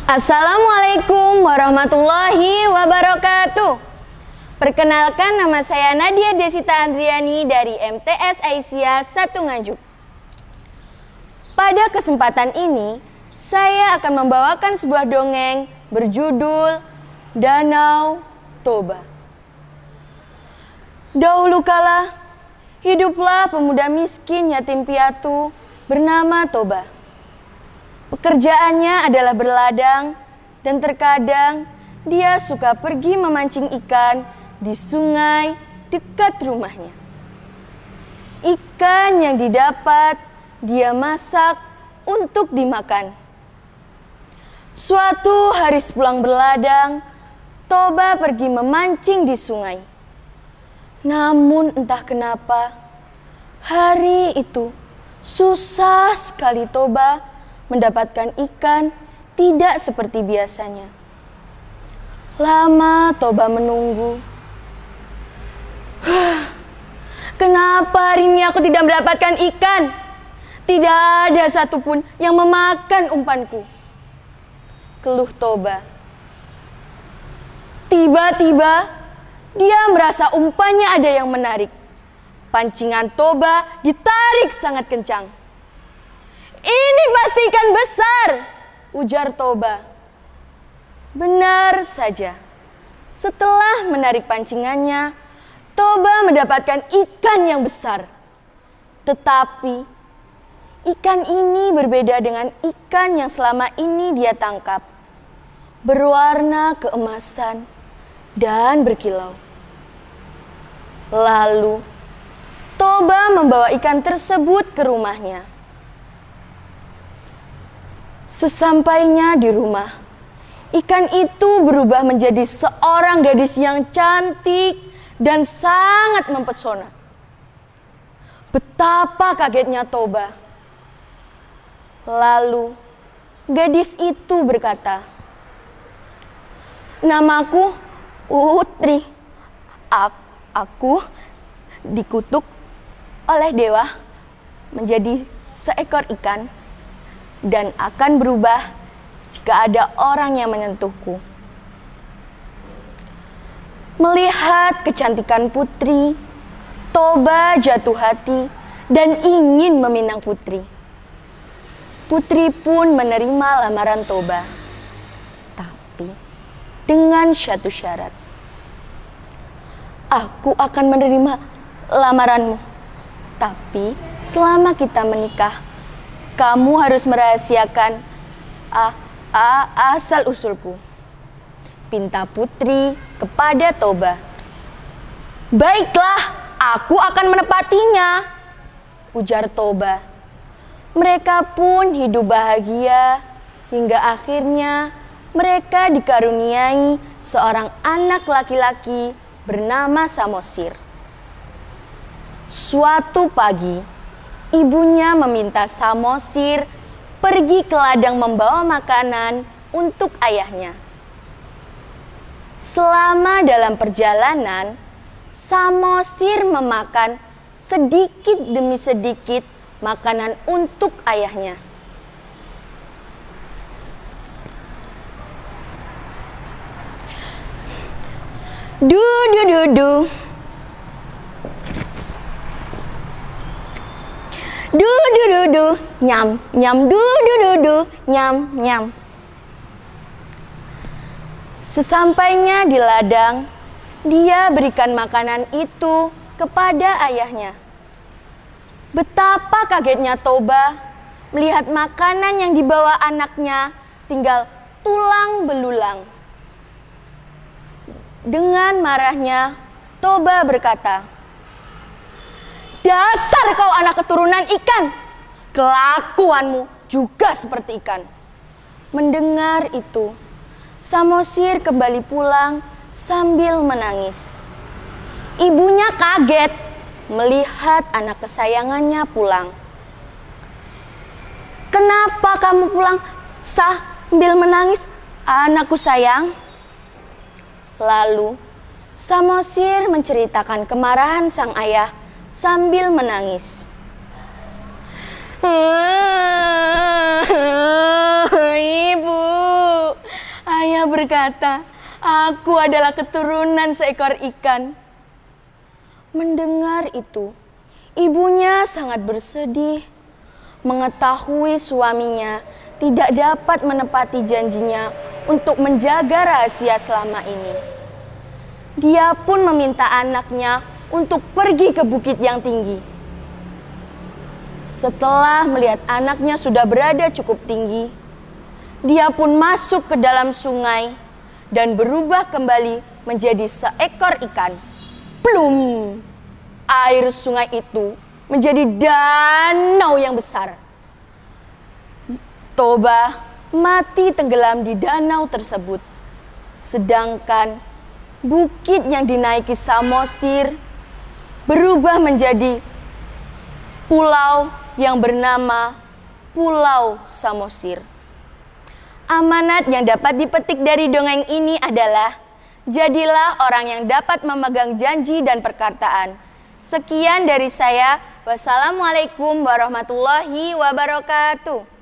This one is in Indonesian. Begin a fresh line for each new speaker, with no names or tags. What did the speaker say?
Assalamualaikum warahmatullahi wabarakatuh. Perkenalkan, nama saya Nadia Desita Andriani dari MTS Aisyah 1 Nganjuk. Pada kesempatan ini, saya akan membawakan sebuah dongeng berjudul Danau Toba. Dahulu kala, hiduplah pemuda miskin yatim piatu bernama Toba. Pekerjaannya adalah berladang dan terkadang dia suka pergi memancing ikan di sungai dekat rumahnya. Ikan yang didapat dia masak untuk dimakan. Suatu hari sepulang berladang, Toba pergi memancing di sungai. Namun entah kenapa, hari itu susah sekali Toba mendapatkan ikan tidak seperti biasanya. Lama Toba menunggu. Kenapa hari ini aku tidak mendapatkan ikan? Tidak ada satupun yang memakan umpanku, keluh Toba. Tiba-tiba dia merasa umpannya ada yang menarik. Pancingan Toba ditarik sangat kencang. Ini pasti ikan besar, ujar Toba. Benar saja. Setelah menarik pancingannya, Toba mendapatkan ikan yang besar. Tetapi ikan ini berbeda dengan ikan yang selama ini dia tangkap. Berwarna keemasan dan berkilau. Lalu Toba membawa ikan tersebut ke rumahnya. Sesampainya di rumah, ikan itu berubah menjadi seorang gadis yang cantik dan sangat mempesona. Betapa kagetnya Toba. Lalu gadis itu berkata, "Namaku Utri. Aku dikutuk oleh dewa menjadi seekor ikan dan akan berubah jika ada orang yang menyentuhku." Melihat kecantikan putri, Toba jatuh hati dan ingin meminang putri. Putri pun menerima lamaran Toba, tapi dengan satu syarat. "Aku akan menerima lamaranmu, tapi selama kita menikah, kamu harus merahasiakan asal-usulku," pinta putri kepada Toba. "Baiklah, aku akan menepatinya," ujar Toba. Mereka pun hidup bahagia hingga akhirnya mereka dikaruniai seorang anak laki-laki bernama Samosir. Suatu pagi, ibunya meminta Samosir pergi ke ladang membawa makanan untuk ayahnya. Selama dalam perjalanan, Samosir memakan sedikit demi sedikit makanan untuk ayahnya. Du-du-du-du. Du-du-du-du, nyam, nyam, du-du-du-du, nyam, nyam. Sesampainya di ladang, dia berikan makanan itu kepada ayahnya. Betapa kagetnya Toba melihat makanan yang dibawa anaknya tinggal tulang belulang. Dengan marahnya, Toba berkata, "Dasar kau anak keturunan ikan, kelakuanmu juga seperti ikan." Mendengar itu, Samosir kembali pulang sambil menangis. Ibunya kaget melihat anak kesayangannya pulang. "Kenapa kamu pulang sambil menangis, anakku sayang?" Lalu Samosir menceritakan kemarahan sang ayah sambil menangis. "Ibu, berkata, aku adalah keturunan seekor ikan. Mendengar itu, ibunya sangat bersedih mengetahui suaminya tidak dapat menepati janjinya untuk menjaga rahasia selama ini. Dia pun meminta anaknya untuk pergi ke bukit yang tinggi. Setelah melihat anaknya sudah berada cukup tinggi, dia pun masuk ke dalam sungai dan berubah kembali menjadi seekor ikan. Plum! Air sungai itu menjadi danau yang besar. Toba mati tenggelam di danau tersebut. Sedangkan bukit yang dinaiki Samosir berubah menjadi pulau yang bernama Pulau Samosir. Amanat yang dapat dipetik dari dongeng ini adalah, jadilah orang yang dapat memegang janji dan perkataan. Sekian dari saya. Wassalamualaikum warahmatullahi wabarakatuh.